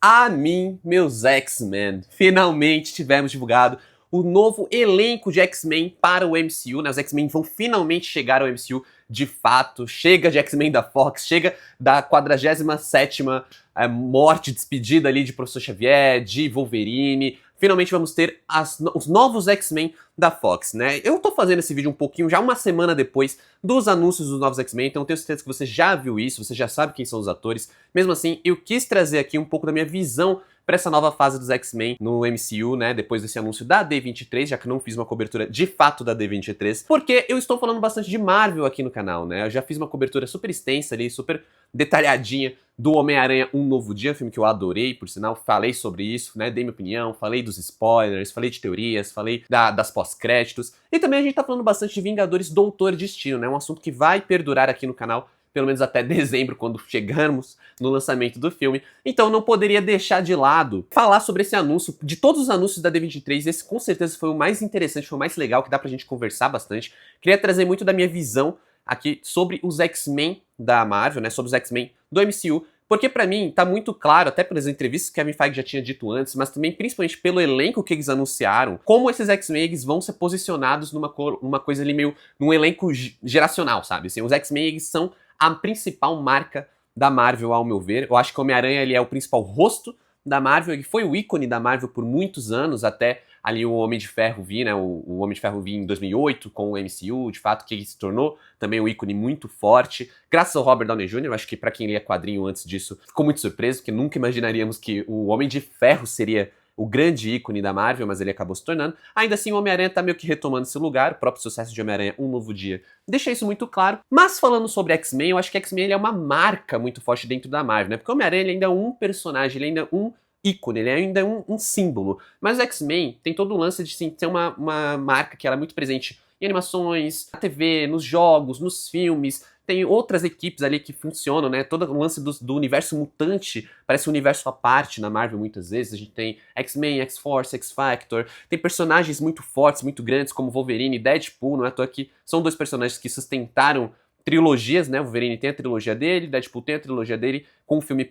A mim, meus X-Men. Finalmente tivemos divulgado o novo elenco de X-Men para o MCU, né? Os X-Men vão finalmente chegar ao MCU de fato. Chega de X-Men da Fox, chega da 47ª morte, despedida ali de Professor Xavier, de Wolverine. Finalmente vamos ter os novos X-Men da Fox, né? Eu tô fazendo esse vídeo um pouquinho, já uma semana depois dos anúncios dos novos X-Men, então eu tenho certeza que você já viu isso, você já sabe quem são os atores. Mesmo assim, eu quis trazer aqui um pouco da minha visão para essa nova fase dos X-Men no MCU, né, depois desse anúncio da D23, já que eu não fiz uma cobertura de fato da D23, porque eu estou falando bastante de Marvel aqui no canal, né, eu já fiz uma cobertura super extensa ali, super detalhadinha do Homem-Aranha Um Novo Dia, um filme que eu adorei, por sinal, falei sobre isso, né, dei minha opinião, falei dos spoilers, falei de teorias, falei das pós-créditos, e também a gente tá falando bastante de Vingadores Doutor Destino, né, um assunto que vai perdurar aqui no canal, pelo menos até dezembro, quando chegarmos no lançamento do filme. Então não poderia deixar de lado falar sobre esse anúncio. De todos os anúncios da D23, esse com certeza foi o mais interessante, foi o mais legal, que dá pra gente conversar bastante. Queria trazer muito da minha visão aqui sobre os X-Men da Marvel, né, sobre os X-Men do MCU, porque pra mim tá muito claro, até pelas entrevistas que Kevin Feige já tinha dito antes, mas também principalmente pelo elenco que eles anunciaram, como esses X-Men eles vão ser posicionados numa coisa ali meio, num elenco geracional, sabe? Assim, os X-Men eles são a principal marca da Marvel, ao meu ver. Eu acho que o Homem-Aranha ele é o principal rosto da Marvel, ele foi o ícone da Marvel por muitos anos, até ali o Homem de Ferro vir, né, o Homem de Ferro vir em 2008 com o MCU, de fato que ele se tornou também um ícone muito forte, graças ao Robert Downey Jr., eu acho que pra quem lia quadrinho antes disso, ficou muito surpreso, porque nunca imaginaríamos que o Homem de Ferro seria o grande ícone da Marvel, mas ele acabou se tornando. Ainda assim, o Homem-Aranha tá meio que retomando esse lugar, o próprio sucesso de Homem-Aranha Um Novo Dia deixa isso muito claro. Mas falando sobre X-Men, eu acho que X-Men é uma marca muito forte dentro da Marvel, né? Porque o Homem-Aranha ainda é um personagem, ele ainda é um ícone, ele ainda é um símbolo. Mas o X-Men tem todo o lance de sim, ter uma marca que ela é muito presente em animações, na TV, nos jogos, nos filmes. Tem outras equipes ali que funcionam, né? Todo o lance do universo mutante parece um universo à parte na Marvel muitas vezes. A gente tem X-Men, X-Force, X-Factor. Tem personagens muito fortes, muito grandes, como Wolverine e Deadpool. Não é à toa que são dois personagens que sustentaram trilogias, né? O Wolverine tem a trilogia dele, Deadpool tem a trilogia dele, com um filme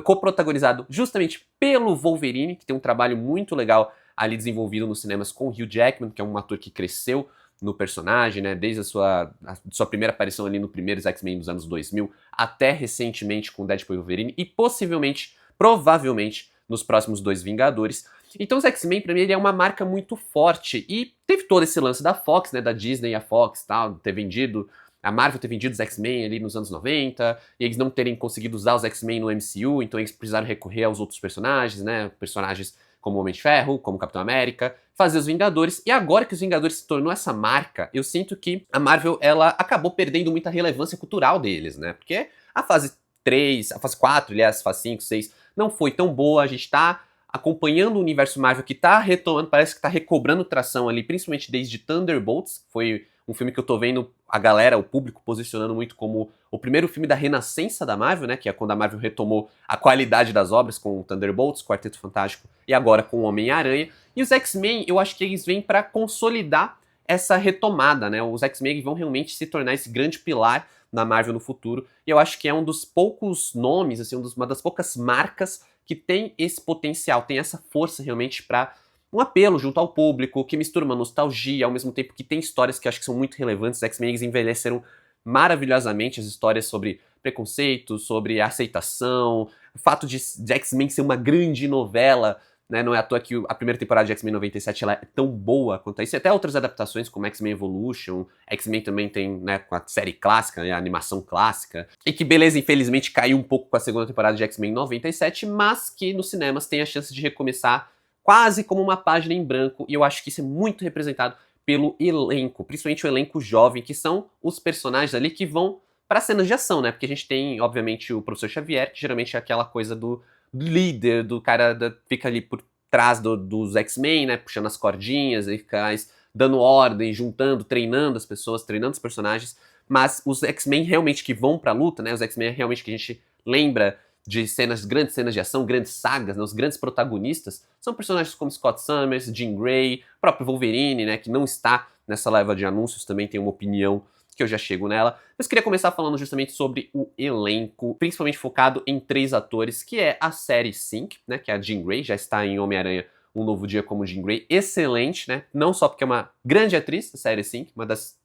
coprotagonizado justamente pelo Wolverine, que tem um trabalho muito legal ali desenvolvido nos cinemas com o Hugh Jackman, que é um ator que cresceu no personagem, né, desde a sua primeira aparição ali no primeiros X-Men dos anos 2000, até recentemente com Deadpool e Wolverine, e possivelmente, provavelmente, nos próximos dois Vingadores. Então os X-Men, pra mim, ele é uma marca muito forte, e teve todo esse lance da Fox, né, da Disney e a Fox, tal, ter vendido, a Marvel ter vendido os X-Men ali nos anos 90, e eles não terem conseguido usar os X-Men no MCU, então eles precisaram recorrer aos outros personagens, né, personagens como o Homem de Ferro, como o Capitão América, fazer os Vingadores, e agora que os Vingadores se tornou essa marca, eu sinto que a Marvel, ela acabou perdendo muita relevância cultural deles, né, porque a fase 3, a fase 4, aliás, a fase 5, 6, não foi tão boa, a gente tá acompanhando o universo Marvel que tá retomando, parece que tá recobrando tração ali, principalmente desde Thunderbolts, foi um filme que eu tô vendo a galera, o público, posicionando muito como o primeiro filme da renascença da Marvel, né? Que é quando a Marvel retomou a qualidade das obras com Thunderbolts, Quarteto Fantástico e agora com o Homem-Aranha. E os X-Men, eu acho que eles vêm para consolidar essa retomada, né? Os X-Men vão realmente se tornar esse grande pilar na Marvel no futuro. E eu acho que é um dos poucos nomes, assim, uma das poucas marcas que tem esse potencial, tem essa força realmente para um apelo junto ao público, que mistura uma nostalgia, ao mesmo tempo que tem histórias que eu acho que são muito relevantes. Os X-Men envelheceram maravilhosamente, as histórias sobre preconceito, sobre aceitação, o fato de X-Men ser uma grande novela, né? Não é à toa que a primeira temporada de X-Men 97 ela é tão boa quanto isso, e até outras adaptações como X-Men Evolution, X-Men também tem, né, com a série clássica, né, a animação clássica, e que beleza, infelizmente caiu um pouco com a segunda temporada de X-Men 97, mas que nos cinemas tem a chance de recomeçar quase como uma página em branco, e eu acho que isso é muito representado pelo elenco, principalmente o elenco jovem, que são os personagens ali que vão para cenas de ação, né? Porque a gente tem, obviamente, o Professor Xavier, que geralmente é aquela coisa do líder, do cara fica ali por trás dos X-Men, né? Puxando as cordinhas, e fica dando ordem, juntando, treinando as pessoas, treinando os personagens. Mas os X-Men realmente que vão pra luta, né? Os X-Men realmente que a gente lembra de cenas, grandes cenas de ação, grandes sagas, né, os grandes protagonistas, são personagens como Scott Summers, Jean Grey, próprio Wolverine, né, que não está nessa leva de anúncios, também tem uma opinião que eu já chego nela, mas queria começar falando justamente sobre o elenco, principalmente focado em 3 atores, que é a série Sync, né, que é a Jean Grey, já está em Homem-Aranha Um Novo Dia como Jean Grey, excelente, né, não só porque é uma grande atriz da série Sync, uma das,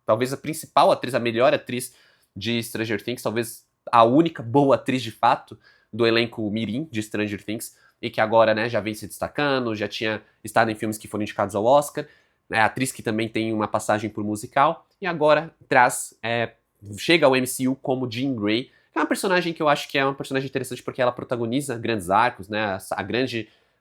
talvez a principal atriz, a melhor atriz de Stranger Things, talvez a única boa atriz de fato do elenco mirim de Stranger Things, e que agora, né, já vem se destacando, já tinha estado em filmes que foram indicados ao Oscar, né, atriz que também tem uma passagem por musical, e agora chega ao MCU como Jean Grey, que é uma personagem que eu acho que é uma personagem interessante porque ela protagoniza grandes arcos, né,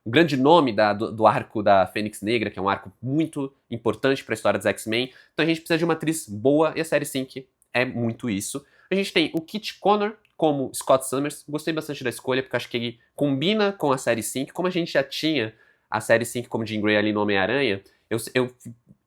o grande nome do arco da Fênix Negra, que é um arco muito importante para a história dos X-Men, então a gente precisa de uma atriz boa, e a série Sync é muito isso. A gente tem o Kit Connor como Scott Summers, gostei bastante da escolha, porque acho que ele combina com a série Sync, como a gente já tinha a série Sync como Jean Grey ali no Homem-Aranha, eu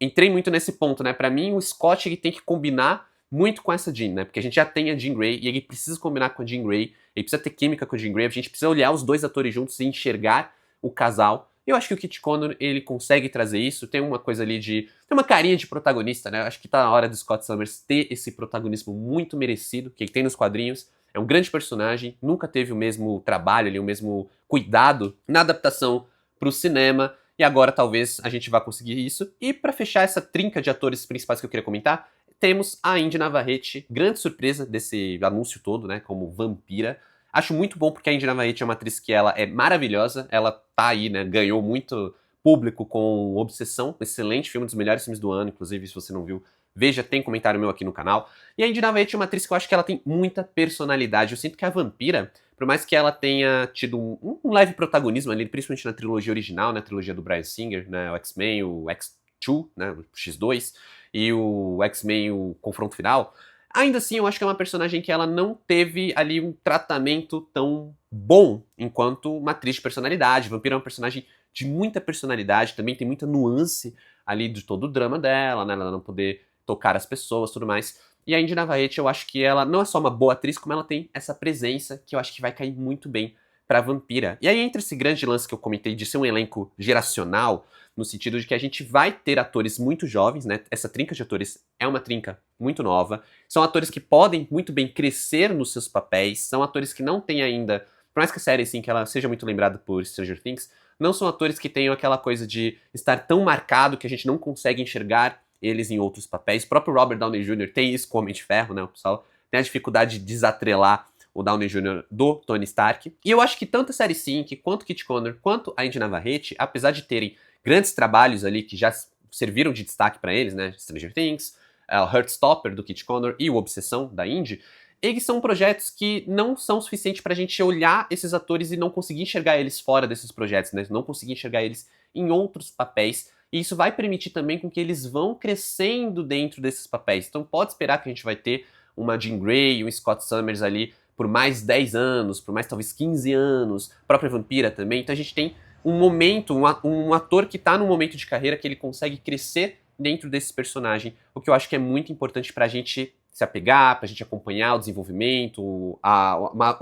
entrei muito nesse ponto, né? Pra mim, o Scott ele tem que combinar muito com essa Jean, né? Porque a gente já tem a Jean Grey e ele precisa combinar com a Jean Grey, ele precisa ter química com a Jean Grey, a gente precisa olhar os dois atores juntos e enxergar o casal. Eu acho que o Kit Connor, ele consegue trazer isso, tem uma coisa ali de... tem uma carinha de protagonista, né? Eu acho que tá na hora do Scott Summers ter esse protagonismo muito merecido, que ele tem nos quadrinhos. É um grande personagem, nunca teve o mesmo trabalho ali, o mesmo cuidado na adaptação pro cinema, e agora talvez a gente vá conseguir isso. E para fechar essa trinca de atores principais que eu queria comentar, temos a Indy Navarrete, grande surpresa desse anúncio todo, né, como Vampira. Acho muito bom porque a Indy Navarrete é uma atriz que ela é maravilhosa, ela tá aí, né, ganhou muito público com Obsessão, um excelente filme, um dos melhores filmes do ano, inclusive, se você não viu, veja, tem comentário meu aqui no canal. E a Indy Navarrete é uma atriz que eu acho que ela tem muita personalidade. Eu sinto que a Vampira, por mais que ela tenha tido um leve protagonismo ali, principalmente na trilogia original, na trilogia do Bryan Singer, né, o X-Men, o X-2, né, o X2, e o X-Men, o Confronto Final, ainda assim eu acho que é uma personagem que ela não teve ali um tratamento tão bom enquanto uma atriz de personalidade. Vampira é uma personagem de muita personalidade, também tem muita nuance ali de todo o drama dela, né, ela não poder tocar as pessoas, tudo mais. E a Indy Navarrete, eu acho que ela não é só uma boa atriz, como ela tem essa presença que eu acho que vai cair muito bem pra Vampira. E aí entra esse grande lance que eu comentei de ser um elenco geracional, no sentido de que a gente vai ter atores muito jovens, né? Essa trinca de atores é uma trinca muito nova. São atores que podem muito bem crescer nos seus papéis, são atores que não têm ainda, por mais que a série, assim, que ela seja muito lembrada por Stranger Things, não são atores que tenham aquela coisa de estar tão marcado que a gente não consegue enxergar eles em outros papéis. O próprio Robert Downey Jr. tem isso com o Homem de Ferro, né? O pessoal tem a dificuldade de desatrelar o Downey Jr. do Tony Stark. E eu acho que tanto a série Sync, quanto Kit Connor, quanto a Indy Navarrete, apesar de terem grandes trabalhos ali que já serviram de destaque para eles, né? Stranger Things, o Heartstopper do Kit Connor e o Obsessão da Indy, eles são projetos que não são suficientes pra gente olhar esses atores e não conseguir enxergar eles fora desses projetos, né? Não conseguir enxergar eles em outros papéis. E isso vai permitir também com que eles vão crescendo dentro desses papéis. Então pode esperar que a gente vai ter uma Jean Grey, um Scott Summers ali por mais 10 anos, por mais talvez 15 anos, própria Vampira também. Então a gente tem um momento, um ator que tá num momento de carreira que ele consegue crescer dentro desse personagem, o que eu acho que é muito importante pra gente se apegar, pra gente acompanhar o desenvolvimento, o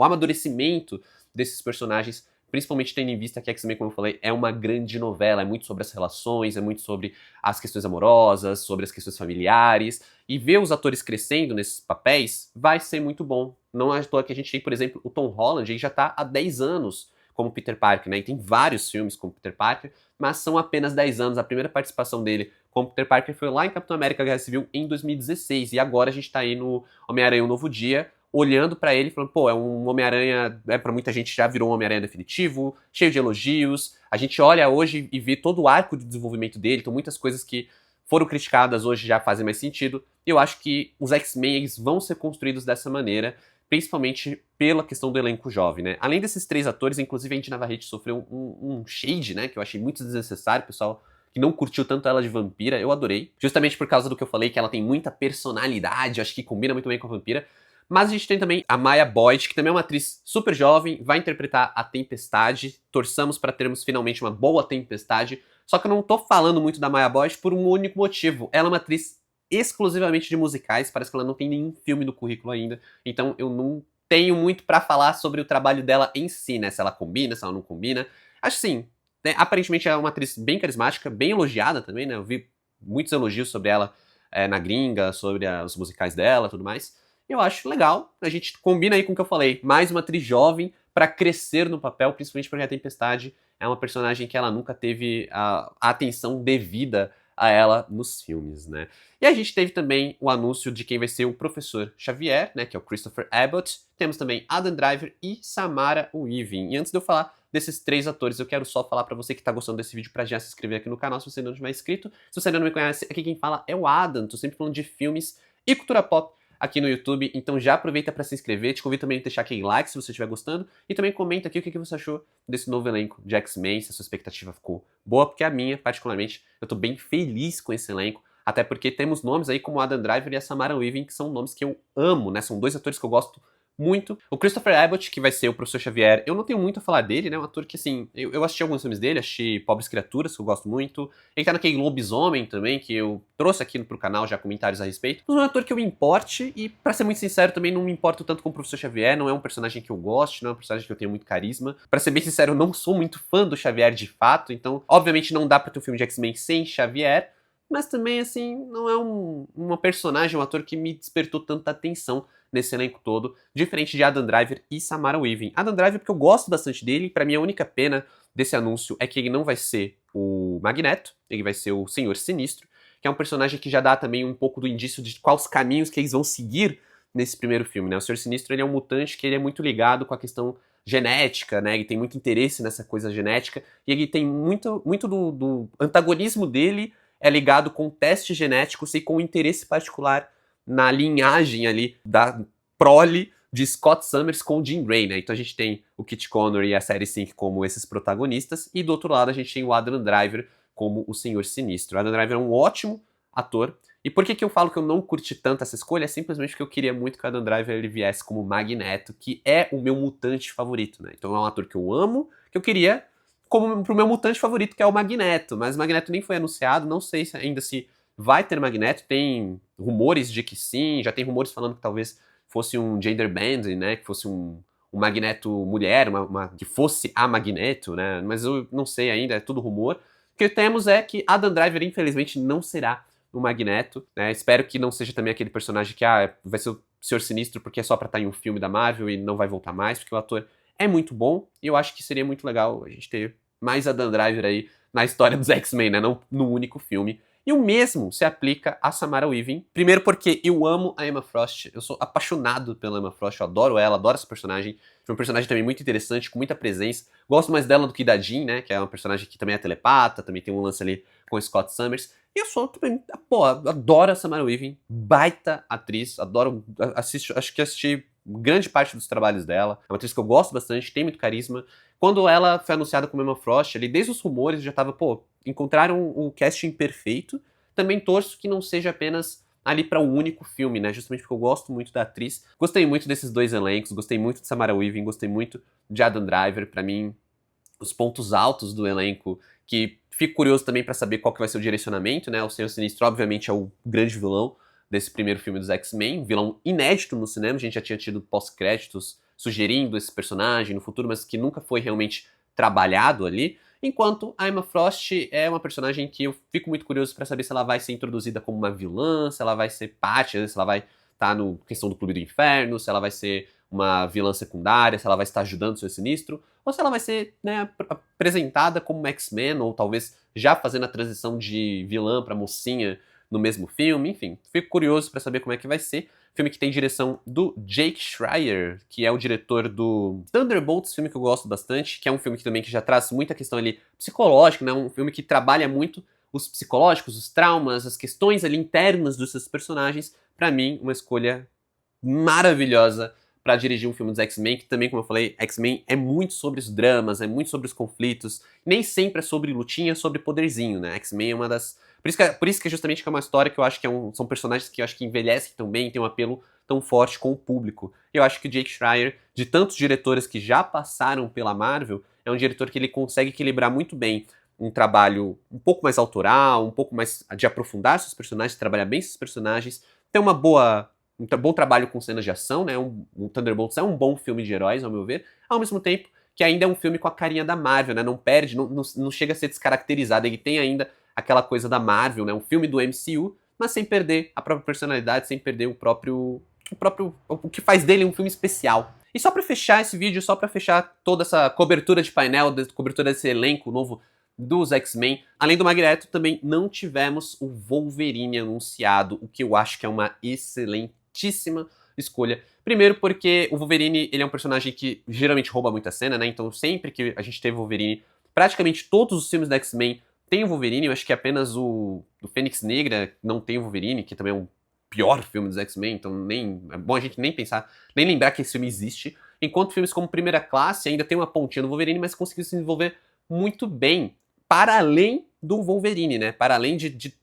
amadurecimento desses personagens, principalmente tendo em vista que X-Men, como eu falei, é uma grande novela, é muito sobre as relações, é muito sobre as questões amorosas, sobre as questões familiares, e ver os atores crescendo nesses papéis vai ser muito bom. Não é à toa que a gente tem, por exemplo, o Tom Holland, ele já tá há 10 anos como Peter Parker, né, e tem vários filmes como Peter Parker, mas são apenas 10 anos, a primeira participação dele como Peter Parker foi lá em Capitão América Guerra Civil em 2016, e agora a gente tá aí no Homem-Aranha Um Novo Dia, olhando pra ele, falando, pô, é um Homem-Aranha, pra muita gente já virou um Homem-Aranha definitivo, cheio de elogios, a gente olha hoje e vê todo o arco de desenvolvimento dele, então muitas coisas que foram criticadas hoje já fazem mais sentido, e eu acho que os X-Men eles vão ser construídos dessa maneira, principalmente pela questão do elenco jovem, né? Além desses 3 atores, inclusive a Indy Navarrete sofreu um shade, né, que eu achei muito desnecessário, pessoal que não curtiu tanto ela de Vampira, eu adorei. Justamente por causa do que eu falei, que ela tem muita personalidade, acho que combina muito bem com a Vampira. Mas a gente tem também a Maya Boyd, que também é uma atriz super jovem, vai interpretar a Tempestade. Torçamos para termos finalmente uma boa Tempestade. Só que eu não tô falando muito da Maya Boyd por um único motivo. Ela é uma atriz exclusivamente de musicais, parece que ela não tem nenhum filme no currículo ainda. Então eu não tenho muito para falar sobre o trabalho dela em si, né? Se ela combina, se ela não combina. Acho sim, né? Aparentemente é uma atriz bem carismática, bem elogiada também, né? Eu vi muitos elogios sobre ela na gringa, sobre os musicais dela e tudo mais. Eu acho legal, a gente combina aí com o que eu falei, mais uma atriz jovem pra crescer no papel, principalmente porque a Tempestade é uma personagem que ela nunca teve a atenção devida a ela nos filmes, né? E a gente teve também o anúncio de quem vai ser o Professor Xavier, né, que é o Christopher Abbott. Temos também Adam Driver e Samara Weaving. E antes de eu falar desses 3 atores, eu quero só falar pra você que tá gostando desse vídeo pra já se inscrever aqui no canal se você ainda não tiver inscrito. Se você ainda não me conhece, aqui quem fala é o Adam, tô sempre falando de filmes e cultura pop aqui no YouTube, então já aproveita para se inscrever, te convido também a deixar aquele like se você estiver gostando, e também comenta aqui o que você achou desse novo elenco de X-Men, se a sua expectativa ficou boa, porque a minha, particularmente, eu tô bem feliz com esse elenco, até porque temos nomes aí como Adam Driver e a Samara Weaving, que são nomes que eu amo, né, são 2 atores que eu gosto muito. O Christopher Abbott, que vai ser o Professor Xavier, eu não tenho muito a falar dele, né? Um ator que, assim, eu assisti alguns filmes dele, assisti Pobres Criaturas, que eu gosto muito. Ele tá naquele Lobisomem também, que eu trouxe aqui pro canal já comentários a respeito. Mas é um ator que eu me importe, e pra ser muito sincero, também não me importo tanto com o Professor Xavier, não é um personagem que eu goste, não é um personagem que eu tenho muito carisma. Pra ser bem sincero, eu não sou muito fã do Xavier de fato, então, obviamente, não dá pra ter um filme de X-Men sem Xavier, mas também, assim, não é uma personagem, um ator que me despertou tanta atenção nesse elenco todo, diferente de Adam Driver e Samara Weaving. Adam Driver porque eu gosto bastante dele, pra mim a única pena desse anúncio é que ele não vai ser o Magneto, ele vai ser o Senhor Sinistro, que é um personagem que já dá também um pouco do indício de quais caminhos que eles vão seguir nesse primeiro filme, né? O Senhor Sinistro, ele é um mutante que ele é muito ligado com a questão genética, né? Ele tem muito interesse nessa coisa genética, e ele tem muito do antagonismo dele é ligado com testes genéticos e com interesse particular na linhagem ali da prole de Scott Summers com o Jean Grey, né? Então a gente tem o Kit Connor e a série Sync como esses protagonistas, e do outro lado a gente tem o Adam Driver como o Senhor Sinistro. O Adam Driver é um ótimo ator, e por que eu falo que eu não curti tanto essa escolha? É simplesmente porque eu queria muito que o Adam Driver ele viesse como Magneto, que é o meu mutante favorito, né? Então é um ator que eu amo, que eu queria como pro meu mutante favorito, que é o Magneto, mas o Magneto nem foi anunciado, não sei ainda se vai ter Magneto, tem rumores de que sim, já tem rumores falando que talvez fosse um gender bending, né, que fosse um Magneto mulher, que fosse a Magneto, né, mas eu não sei ainda, é tudo rumor. O que temos é que Adam Driver, infelizmente, não será o Magneto, né, espero que não seja também aquele personagem que, vai ser o Senhor Sinistro porque é só pra estar em um filme da Marvel e não vai voltar mais, porque o ator é muito bom, e eu acho que seria muito legal a gente ter mais Adam Driver aí na história dos X-Men, né, não no único filme. E o mesmo se aplica a Samara Weaving. Primeiro porque eu amo a Emma Frost, eu sou apaixonado pela Emma Frost, eu adoro ela, adoro essa personagem. É uma personagem também muito interessante, com muita presença. Gosto mais dela do que da Jean, né, que é uma personagem que também é telepata, também tem um lance ali com o Scott Summers. E eu sou também, adoro a Samara Weaving, baita atriz, adoro, acho que assisti grande parte dos trabalhos dela. É uma atriz que eu gosto bastante, tem muito carisma. Quando ela foi anunciada como Emma Frost, ali, desde os rumores já tava, encontraram o casting perfeito. Também torço que não seja apenas ali para um único filme, né? Justamente porque eu gosto muito da atriz. Gostei muito desses 2 elencos, gostei muito de Samara Weaving, gostei muito de Adam Driver. Para mim, os pontos altos do elenco, que fico curioso também para saber qual que vai ser o direcionamento, né? O Senhor Sinistro, obviamente, é o grande vilão desse primeiro filme dos X-Men, vilão inédito no cinema, a gente já tinha tido pós-créditos sugerindo esse personagem no futuro, mas que nunca foi realmente trabalhado ali, enquanto a Emma Frost é uma personagem que eu fico muito curioso para saber se ela vai ser introduzida como uma vilã, se ela vai ser parte, se ela vai estar no questão do Clube do Inferno, se ela vai ser uma vilã secundária, se ela vai estar ajudando o Seu Sinistro, ou se ela vai ser, né, apresentada como uma X-Men, ou talvez já fazendo a transição de vilã para mocinha no mesmo filme, enfim, fico curioso para saber como é que vai ser. Filme que tem direção do Jake Schreier, que é o diretor do Thunderbolts, filme que eu gosto bastante, que é um filme que também que já traz muita questão ali psicológica, né? Um filme que trabalha muito os psicológicos, os traumas, as questões ali internas dos seus personagens. Pra mim, uma escolha maravilhosa para dirigir um filme dos X-Men, que também, como eu falei, X-Men é muito sobre os dramas, é muito sobre os conflitos, nem sempre é sobre lutinha, é sobre poderzinho, né? X-Men é uma das... Por isso que é justamente que é uma história que eu acho que são personagens que eu acho que envelhecem tão bem, tem um apelo tão forte com o público. Eu acho que o Jake Schreier, de tantos diretores que já passaram pela Marvel, é um diretor que ele consegue equilibrar muito bem um trabalho um pouco mais autoral, um pouco mais de aprofundar seus personagens, trabalhar bem seus personagens, ter um bom trabalho com cenas de ação, né? O Thunderbolts é um bom filme de heróis, ao meu ver, ao mesmo tempo que ainda é um filme com a carinha da Marvel, né? Não perde, não chega a ser descaracterizado, ele tem ainda aquela coisa da Marvel, né? Um filme do MCU, mas sem perder a própria personalidade, sem perder o que faz dele um filme especial. E só pra fechar esse vídeo, só pra fechar toda essa cobertura de painel, cobertura desse elenco novo dos X-Men, além do Magneto, também não tivemos o Wolverine anunciado, o que eu acho que é uma excelentíssima escolha. Primeiro porque o Wolverine, ele é um personagem que geralmente rouba muita cena, né? Então sempre que a gente teve o Wolverine, praticamente todos os filmes da X-Men tem o Wolverine. Eu acho que apenas o Fênix Negra não tem o Wolverine, que também é um pior filme dos X-Men, então nem é bom a gente nem pensar, nem lembrar que esse filme existe. Enquanto filmes como Primeira Classe ainda tem uma pontinha do Wolverine, mas conseguiu se desenvolver muito bem, para além do Wolverine, né? Para além de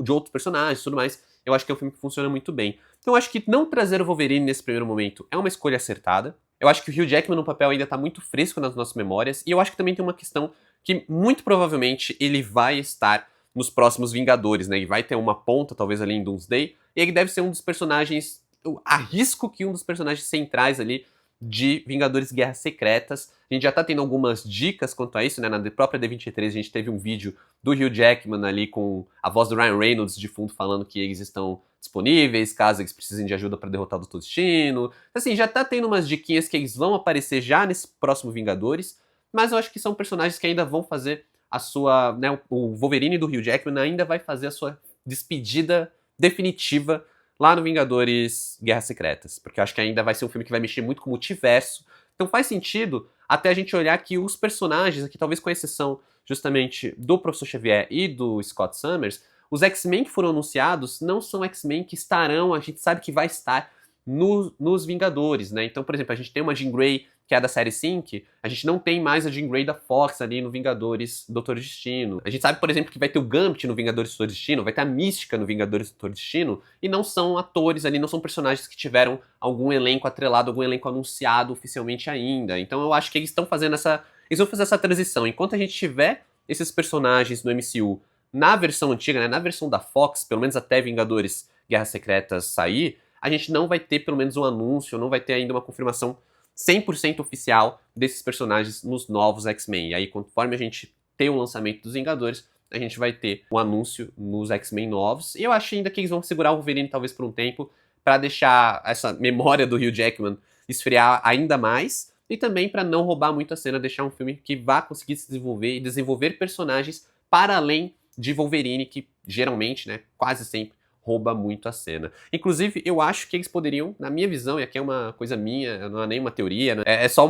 outros personagens e tudo mais. Eu acho que é um filme que funciona muito bem. Então eu acho que não trazer o Wolverine nesse primeiro momento é uma escolha acertada. Eu acho que o Hugh Jackman no papel ainda tá muito fresco nas nossas memórias, e eu acho que também tem uma questão que muito provavelmente ele vai estar nos próximos Vingadores, né? E vai ter uma ponta, talvez, ali em Doomsday, e ele deve ser um dos personagens, eu arrisco que um dos personagens centrais ali de Vingadores Guerras Secretas. A gente já tá tendo algumas dicas quanto a isso, né? Na própria D23 a gente teve um vídeo do Hugh Jackman ali com a voz do Ryan Reynolds de fundo falando que eles estão disponíveis caso eles precisem de ajuda para derrotar o Doutor Destino. Assim, já tá tendo umas diquinhas que eles vão aparecer já nesse próximo Vingadores, mas eu acho que são personagens que ainda vão fazer a sua, né, o Wolverine do Hugh Jackman ainda vai fazer a sua despedida definitiva lá no Vingadores Guerras Secretas, porque eu acho que ainda vai ser um filme que vai mexer muito com o multiverso. Então faz sentido até a gente olhar que os personagens aqui, talvez com exceção justamente do Professor Xavier e do Scott Summers, os X-Men que foram anunciados não são X-Men que estarão, a gente sabe que vai estar nos Vingadores, né? Então, por exemplo, a gente tem uma Jean Grey, que é a da série Sync, a gente não tem mais a Jean Grey da Fox ali no Vingadores Doutor Destino. A gente sabe, por exemplo, que vai ter o Gambit no Vingadores Doutor Destino, vai ter a Mística no Vingadores Doutor Destino, e não são atores ali, não são personagens que tiveram algum elenco atrelado, algum elenco anunciado oficialmente ainda. Então eu acho que eles estão fazendo essa... Eles vão fazer essa transição. Enquanto a gente tiver esses personagens no MCU na versão antiga, né, na versão da Fox, pelo menos até Vingadores Guerras Secretas sair, a gente não vai ter pelo menos um anúncio, não vai ter ainda uma confirmação 100% oficial desses personagens nos novos X-Men. E aí, conforme a gente tem o lançamento dos Vingadores, a gente vai ter um anúncio nos X-Men novos. E eu acho ainda que eles vão segurar o Wolverine talvez por um tempo, para deixar essa memória do Hugh Jackman esfriar ainda mais, e também para não roubar muito a cena, deixar um filme que vá conseguir se desenvolver e desenvolver personagens para além de Wolverine, que geralmente, né, quase sempre, rouba muito a cena. Inclusive, eu acho que eles poderiam, na minha visão, e aqui é uma coisa minha, não é nenhuma teoria, né, é só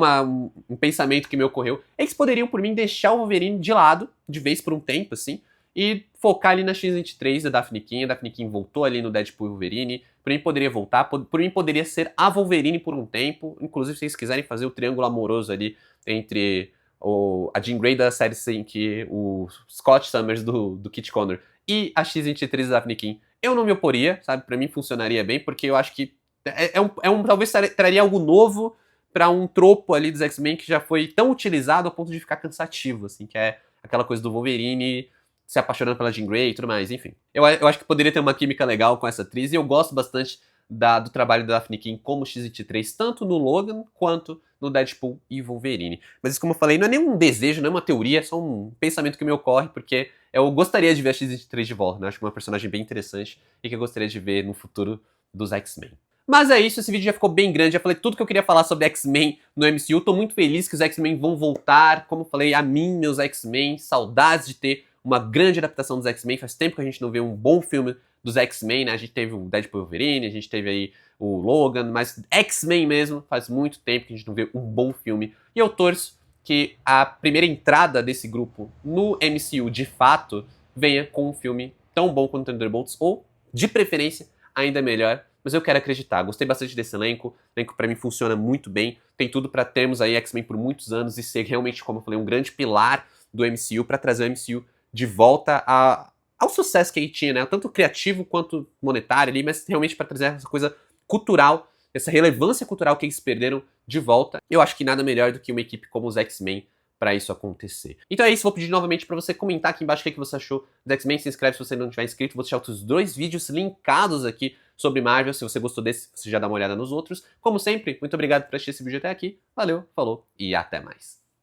um pensamento que me ocorreu, eles poderiam, por mim, deixar o Wolverine de lado, de vez por um tempo, assim, e focar ali na X-23 da Daphne King. A Daphne King voltou ali no Deadpool e Wolverine, por mim poderia voltar, por mim poderia ser a Wolverine por um tempo, inclusive se vocês quiserem fazer o triângulo amoroso ali entre a Jean Grey da série Sync, o Scott Summers do Kit Connor e a X-23 da Daphne King, eu não me oporia, sabe? Pra mim funcionaria bem, porque eu acho que talvez traria algo novo pra um tropo ali dos X-Men que já foi tão utilizado ao ponto de ficar cansativo, assim, que é aquela coisa do Wolverine se apaixonando pela Jean Grey e tudo mais, enfim. Eu acho que poderia ter uma química legal com essa atriz, e eu gosto bastante do trabalho da Daphne King como X-23, tanto no Logan quanto no Deadpool e Wolverine. Mas isso, como eu falei, não é nenhum desejo, não é uma teoria, é só um pensamento que me ocorre, porque eu gostaria de ver a X-23 de volta, né? Acho que é uma personagem bem interessante e que eu gostaria de ver no futuro dos X-Men. Mas é isso, esse vídeo já ficou bem grande, já falei tudo que eu queria falar sobre X-Men no MCU, tô muito feliz que os X-Men vão voltar, como eu falei, a mim, meus X-Men, saudades de ter uma grande adaptação dos X-Men, faz tempo que a gente não vê um bom filme dos X-Men, né? A gente teve o Deadpool e Wolverine, a gente teve aí o Logan, mas X-Men mesmo, faz muito tempo que a gente não vê um bom filme. E eu torço que a primeira entrada desse grupo no MCU, de fato, venha com um filme tão bom quanto Thunderbolts, ou, de preferência, ainda melhor. Mas eu quero acreditar, gostei bastante desse elenco, o elenco pra mim funciona muito bem, tem tudo pra termos aí X-Men por muitos anos e ser realmente, como eu falei, um grande pilar do MCU, pra trazer o MCU de volta ao sucesso que ele tinha, né? Tanto criativo quanto monetário ali, mas realmente para trazer essa coisa cultural, essa relevância cultural que eles perderam de volta. Eu acho que nada melhor do que uma equipe como os X-Men para isso acontecer. Então é isso, vou pedir novamente para você comentar aqui embaixo o que você achou dos X-Men, se inscreve se você não tiver inscrito, vou deixar outros 2 vídeos linkados aqui sobre Marvel, se você gostou desse, você já dá uma olhada nos outros. Como sempre, muito obrigado por assistir esse vídeo até aqui, valeu, falou e até mais.